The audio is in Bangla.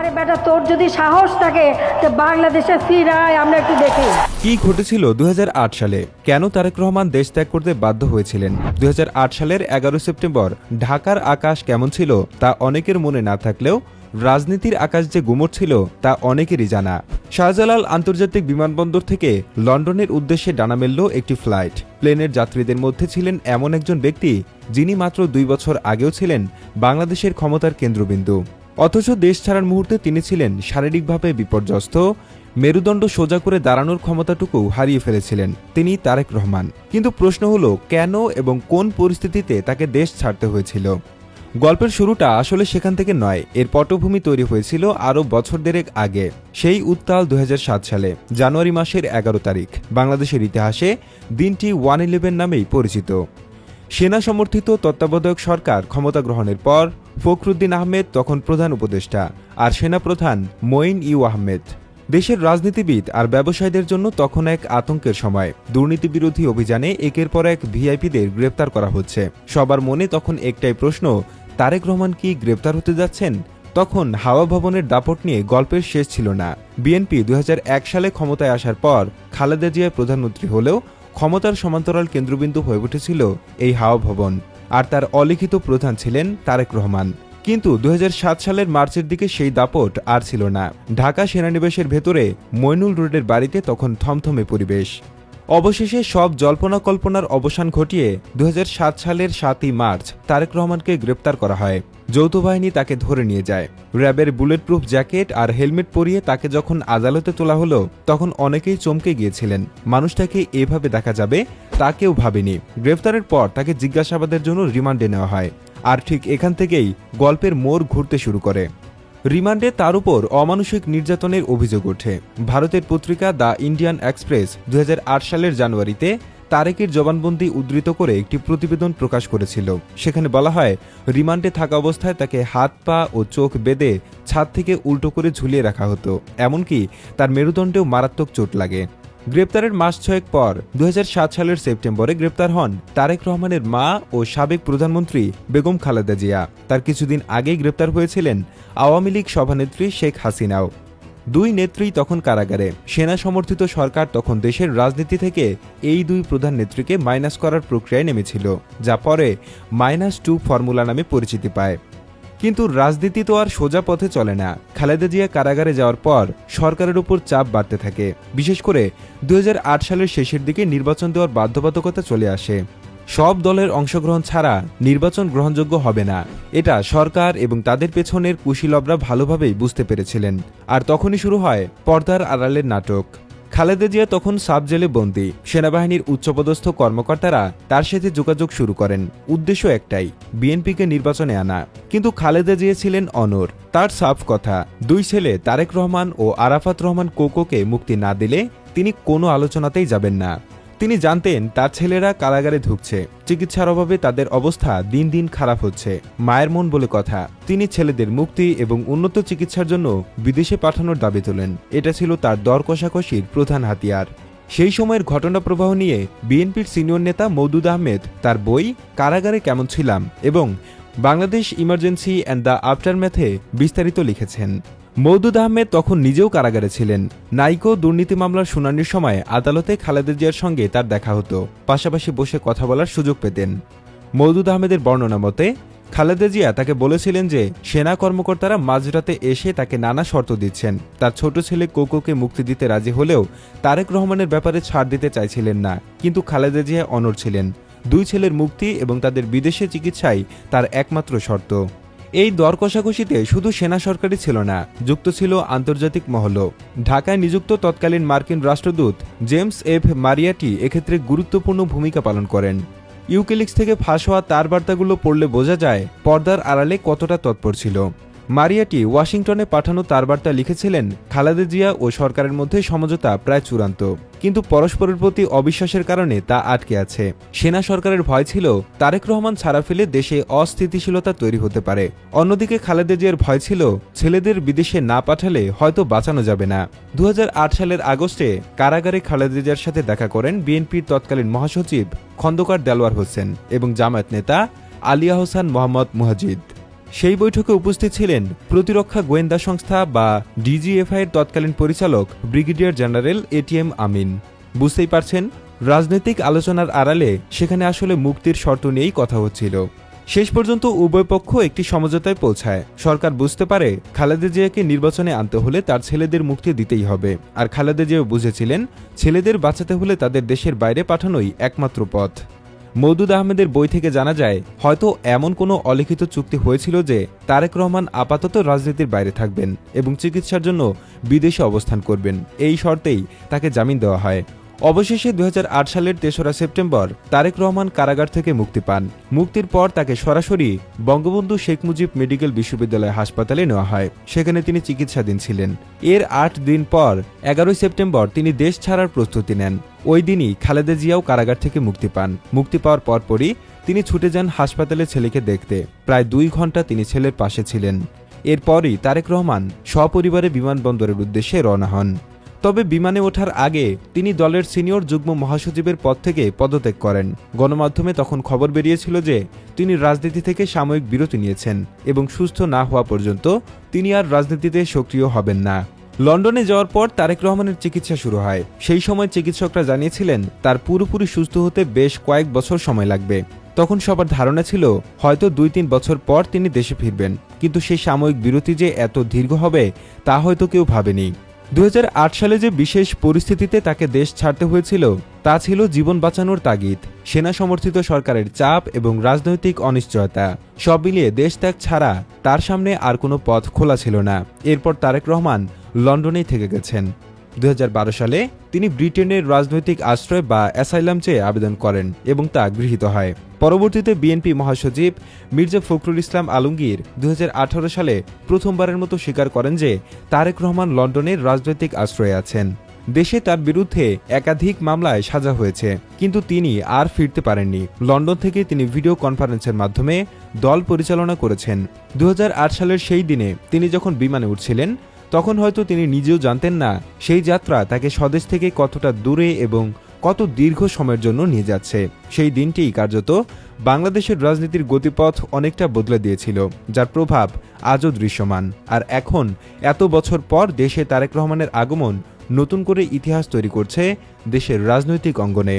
আরে বেটা, তোর যদি সাহস থাকে তো বাংলাদেশে ফিরায়, আমরা একটু দেখি কি ঘটেছিল 2008 সালে, কেন তারেক রহমান দেশ ত্যাগ করতে বাধ্য হয়েছিলেন। 2008 সালের 11 সেপ্টেম্বর ঢাকার আকাশ কেমন ছিল তা অনেকের মনে না থাকলেও রাজনীতির আকাশ যে গুমট ছিল তা অনেকেরই জানা। শাহজালাল আন্তর্জাতিক বিমানবন্দর থেকে লন্ডনের উদ্দেশ্যে ডানা মেলল একটি ফ্লাইট। প্লেনের যাত্রীদের মধ্যে ছিলেন এমন একজন ব্যক্তি যিনি মাত্র 2 বছর আগেও ছিলেন বাংলাদেশের ক্ষমতার কেন্দ্রবিন্দু। অথচ দেশ ছাড়ার মুহূর্তে তিনি ছিলেন শারীরিকভাবে বিপর্যস্ত, মেরুদণ্ড সোজা করে দাঁড়ানোর ক্ষমতাটুকু হারিয়ে ফেলেছিলেন। তিনি তারেক রহমান। কিন্তু প্রশ্ন হলো, কেন এবং কোন পরিস্থিতিতে তাকে দেশ ছাড়তে হয়েছিল। গল্পের শুরুটা আসলে সেখান থেকে নয়, এর পটভূমি তৈরি হয়েছিল আরও বছর দেড়েক আগে। সেই উত্তাল 2007 সালে জানুয়ারি মাসের 11 তারিখ। বাংলাদেশের ইতিহাসে দিনটি 1/11 নামেই পরিচিত। সেনা সমর্থিত তত্ত্বাবধায়ক সরকার ক্ষমতা গ্রহণের পর ফখরুদ্দিন আহমেদ তখন প্রধান উপদেষ্টা, আর সেনাপ্রধান মঈন ইউ আহমেদ। দেশের রাজনীতিবিদ আর ব্যবসায়ীদের জন্য তখন এক আতঙ্কের সময়। দুর্নীতি বিরোধী অভিযানে একের পর এক ভিআইপিদের গ্রেপ্তার করা হচ্ছে। সবার মনে তখন একটাই প্রশ্ন, তারেক রহমান কি গ্রেপ্তার হতে যাচ্ছেন? তখন হাওয়া ভবনের দাপট নিয়ে গল্পের শেষ ছিল না। বিএনপি 2001 সালে ক্ষমতায় আসার পর খালেদা জিয়া প্রধানমন্ত্রী হলেও ক্ষমতার সমান্তরাল কেন্দ্রবিন্দু হয়ে উঠেছিল এই হাওয়া ভবন, আর তার অলিখিত প্রধান ছিলেন তারেক রহমান। কিন্তু 2007 সালের মার্চের দিকে সেই দাপট আর ছিল না। ঢাকা সেনানিবাসের ভেতরে মইনুল রোডের বাড়িতে তখন থমথমে পরিবেশ। অবশেষে সব জল্পনা কল্পনার অবসান ঘটিয়ে 2007 সালের 7ই মার্চ তারেক রহমানকে গ্রেপ্তার করা হয়। যৌথ বাহিনী তাকে ধরে নিয়ে যায়। র্যাবের বুলেটপ্রুফ জ্যাকেট আর হেলমেট পরিয়ে তাকে যখন আদালতে তোলা হলো, তখন অনেকেই চমকে গিয়েছিলেন। মানুষটাকে এভাবে দেখা যাবে তা কেউ ভাবেনি। গ্রেফতারের পর তাকে জিজ্ঞাসাবাদের জন্য রিমান্ডে নেওয়া হয়। আর ঠিক এখান থেকেই গল্পের মোড় ঘুরতে শুরু করে। রিমান্ডে তার উপর অমানুষিক নির্যাতনের অভিযোগ ওঠে। ভারতের পত্রিকা দ্য ইন্ডিয়ান এক্সপ্রেস 2008 সালের জানুয়ারিতে তারেকের জবানবন্দি উদ্ধৃত করে একটি প্রতিবেদন প্রকাশ করেছিল। সেখানে বলা হয়, রিমান্ডে থাকা অবস্থায় তাকে হাত পা ও চোখ বেঁধে ছাদ থেকে উল্টো করে ঝুলিয়ে রাখা হতো, এমনকি তার মেরুদণ্ডেও মারাত্মক চোট লাগে। গ্রেপ্তারের মাস 6 পর 2007 সালের সেপ্টেম্বরে গ্রেপ্তার হন তারেক রহমানের মা ও সাবেক প্রধানমন্ত্রী বেগম খালেদা জিয়া। তার কিছুদিন আগেই গ্রেপ্তার হয়েছিলেন আওয়ামী লীগ সভানেত্রী শেখ হাসিনাও। দুই নেত্রী তখন কারাগারে। সেনা সমর্থিত সরকার তখন দেশের রাজনীতি থেকে এই দুই প্রধান নেত্রীকে মাইনাস করার প্রক্রিয়ায় নেমেছিল, যা পরে -2 ফর্মুলা নামে পরিচিতি পায়। কিন্তু রাজনীতি তো আর সোজা পথে চলে না। খালেদা জিয়া কারাগারে যাওয়ার পর সরকারের উপর চাপ বাড়তে থাকে। বিশেষ করে 2008 সালের শেষের দিকে নির্বাচন দেওয়ার বাধ্যবাধকতা চলে আসে। সব দলের অংশগ্রহণ ছাড়া নির্বাচন গ্রহণযোগ্য হবে না, এটা সরকার এবং তাদের পেছনের কুশীলবরা ভালোভাবেই বুঝতে পেরেছিলেন। আর তখনই শুরু হয় পর্দার আড়ালের নাটক। খালেদা জিয়া তখন সাব জেলে বন্দী। সেনাবাহিনীর উচ্চপদস্থ কর্মকর্তারা তার সাথে যোগাযোগ শুরু করেন। উদ্দেশ্য একটাই, বিএনপিকে নির্বাচনে আনা। কিন্তু খালেদা জিয়া ছিলেন অনড়। তার সাফ কথা, দুই ছেলে তারেক রহমান ও আরাফাত রহমান কোকোকে মুক্তি না দিলে তিনি কোনো আলোচনাতেই যাবেন না। তিনি জানতেন তার ছেলেরা কারাগারে ঢুকছে, চিকিৎসার অভাবে তাদের অবস্থা দিন দিন খারাপ হচ্ছে। মায়ের মন বলে কথা, তিনি ছেলেদের মুক্তি এবং উন্নত চিকিৎসার জন্য বিদেশে পাঠানোর দাবি তোলেন। এটা ছিল তার দর কষাকষির প্রধান হাতিয়ার। সেই সময়ের ঘটনা প্রবাহ নিয়ে বিএনপির সিনিয়র নেতা মওদুদ আহমেদ তার বই কারাগারে কেমন ছিলাম এবং বাংলাদেশ ইমার্জেন্সি অ্যান্ড দ্য আফটারম্যাথে বিস্তারিত লিখেছেন। মওদুদ আহমেদ তখন নিজেও কারাগারে ছিলেন। নাইকো দুর্নীতি মামলার শুনানির সময় আদালতে খালেদা জিয়ার সঙ্গে তার দেখা হতো, পাশাপাশি বসে কথা বলার সুযোগ পেতেন। মওদুদ আহমেদের বর্ণনা মতে, খালেদা জিয়া তাকে বলেছিলেন যে সেনা কর্মকর্তারা মাঝরাতে এসে তাকে নানা শর্ত দিচ্ছেন। তার ছোট ছেলে কোকোকে মুক্তি দিতে রাজি হলেও তারেক রহমানের ব্যাপারে ছাড় দিতে চাইছিলেন না। কিন্তু খালেদা জিয়া অনড় ছিলেন। দুই ছেলের মুক্তি এবং তাদের বিদেশে চিকিৎসাই তার একমাত্র শর্ত। এই দর কষাকষিতে শুধু সেনা সরকারই ছিল না, যুক্ত ছিল আন্তর্জাতিক মহলও। ঢাকায় নিযুক্ত তৎকালীন মার্কিন রাষ্ট্রদূত জেমস এফ মারিয়াটি এক্ষেত্রে গুরুত্বপূর্ণ ভূমিকা পালন করেন। ইউকিলিক্স থেকে ফাঁস হওয়া তার বার্তাগুলো পড়লে বোঝা যায় পর্দার আড়ালে কতটা তৎপর ছিল। মারিয়াটি ওয়াশিংটনে পাঠানো তার বার্তা লিখেছিলেন, খালেদা জিয়া ও সরকারের মধ্যে সমঝোতা প্রায় চূড়ান্ত, কিন্তু পরস্পরের প্রতি অবিশ্বাসের কারণে তা আটকে আছে। সেনা সরকারের ভয় ছিল তারেক রহমান ছাড়া ফেলে দেশে অস্থিতিশীলতা তৈরি হতে পারে। অন্যদিকে খালেদা জিয়ার ভয় ছিল ছেলেদের বিদেশে না পাঠালে হয়তো বাঁচানো যাবে না। 2008 সালের আগস্টে কারাগারে খালেদা জিয়ার সাথে দেখা করেন বিএনপির তৎকালীন মহাসচিব খন্দকার দেলোয়ার হোসেন এবং জামায়াত নেতা আলী আহসান মোহাম্মদ মুহাজিদ। সেই বৈঠকে উপস্থিত ছিলেন প্রতিরক্ষা গোয়েন্দা সংস্থা বা ডিজিএফআই-এর তৎকালীন পরিচালক ব্রিগেডিয়ার জেনারেল এটিএম আমিন। বুঝতেই পারছেন, রাজনৈতিক আলোচনার আড়ালে সেখানে আসলে মুক্তির শর্ত নিয়েই কথা হচ্ছিল। শেষ পর্যন্ত উভয় পক্ষ একটি সমঝোতায় পৌঁছায়। সরকার বুঝতে পারে খালেদা জিয়াকে নির্বাচনে আনতে হলে তার ছেলেদের মুক্তি দিতেই হবে, আর খালেদা জিয়া বুঝেছিলেন ছেলেদের বাঁচাতে হলে তাদের দেশের বাইরে পাঠানোই একমাত্র পথ। মওদুদ আহমেদের বই থেকে জানা যায়, হয়তো এমন কোনো অলিখিত চুক্তি হয়েছিল যে তারেক রহমান আপাতত রাজনীতির বাইরে থাকবেন এবং চিকিৎসার জন্য বিদেশে অবস্থান করবেন। এই শর্তেই তাকে জামিন দেওয়া হয়। অবশেষে 2008 সালের 3রা সেপ্টেম্বর তারেক রহমান কারাগার থেকে মুক্তি পান। মুক্তির পর তাকে সরাসরি বঙ্গবন্ধু শেখ মুজিব মেডিকেল বিশ্ববিদ্যালয় হাসপাতালে নেওয়া হয়। সেখানে তিনি চিকিৎসাধীন ছিলেন। এর 8 দিন পর 11 সেপ্টেম্বর তিনি দেশ ছাড়ার প্রস্তুতি নেন। ওই দিনই খালেদা জিয়াও কারাগার থেকে মুক্তি পান। মুক্তি পাওয়ার পরপরই তিনি ছুটে যান হাসপাতালে ছেলেকে দেখতে। প্রায় 2 ঘন্টা তিনি ছেলের পাশে ছিলেন। এরপরই তারেক রহমান সপরিবারে বিমানবন্দরের উদ্দেশ্যে রওনা হন। তবে বিমানে ওঠার আগে তিনি দলের সিনিয়র যুগ্ম মহাসচিবের পদ থেকে পদত্যাগ করেন। গণমাধ্যমে তখন খবর বেরিয়েছিল যে তিনি রাজনীতি থেকে সাময়িক বিরতি নিয়েছেন এবং সুস্থ না হওয়া পর্যন্ত তিনি আর রাজনীতিতে সক্রিয় হবেন না। লন্ডনে যাওয়ার পর তারেক রহমানের চিকিৎসা শুরু হয়। সেই সময় চিকিৎসকরা জানিয়েছিলেন তার পুরোপুরি সুস্থ হতে বেশ কয়েক বছর সময় লাগবে। তখন সবার ধারণা ছিল হয়তো 2-3 বছর পর তিনি দেশে ফিরবেন, কিন্তু সেই সাময়িক বিরতি যে এত দীর্ঘ হবে তা হয়তো কেউ ভাবেনি। 2008 সালে যে বিশেষ পরিস্থিতিতে তাকে দেশ ছাড়তে হয়েছিল তা ছিল জীবন বাঁচানোর তাগিদ, সেনা সমর্থিত সরকারের চাপ এবং রাজনৈতিক অনিশ্চয়তা। সব মিলিয়ে দেশ ত্যাগ ছাড়া তার সামনে আর কোনো পথ খোলা ছিল না। এরপর তারেক রহমান লন্ডনেই থেকে গেছেন। 2012 সালে তিনি ব্রিটেনের রাজনৈতিক আশ্রয় বা অ্যাসাইলাম চেয়ে আবেদন করেন এবং তা গৃহীত হয়। পরবর্তীতে বিএনপি মহাসচিব মির্জা ফখরুল ইসলাম আলমগীর 2018 সালে প্রথমবারের মতো স্বীকার করেন যে তারেক রহমান লন্ডনের রাজনৈতিক আশ্রয়ে আছেন। দেশে তার বিরুদ্ধে একাধিক মামলায় সাজা হয়েছে, কিন্তু তিনি আর ফিরতে পারেননি। লন্ডন থেকে তিনি ভিডিও কনফারেন্সের মাধ্যমে দল পরিচালনা করেছেন। 2008 সালের সেই দিনে তিনি যখন বিমানে উঠছিলেন তখন হয়তো তিনি নিজেও জানতেন না সেই যাত্রা তাকে স্বদেশ থেকে কতটা দূরে এবং কত দীর্ঘ সময়ের জন্য নিয়ে যাচ্ছে। সেই দিনটিই কার্যত বাংলাদেশের রাজনীতির গতিপথ অনেকটা বদলে দিয়েছিল, যার প্রভাব আজও দৃশ্যমান। আর এখন এত বছর পর দেশে তারেক রহমানের আগমন নতুন করে ইতিহাস তৈরি করছে দেশের রাজনৈতিক অঙ্গনে।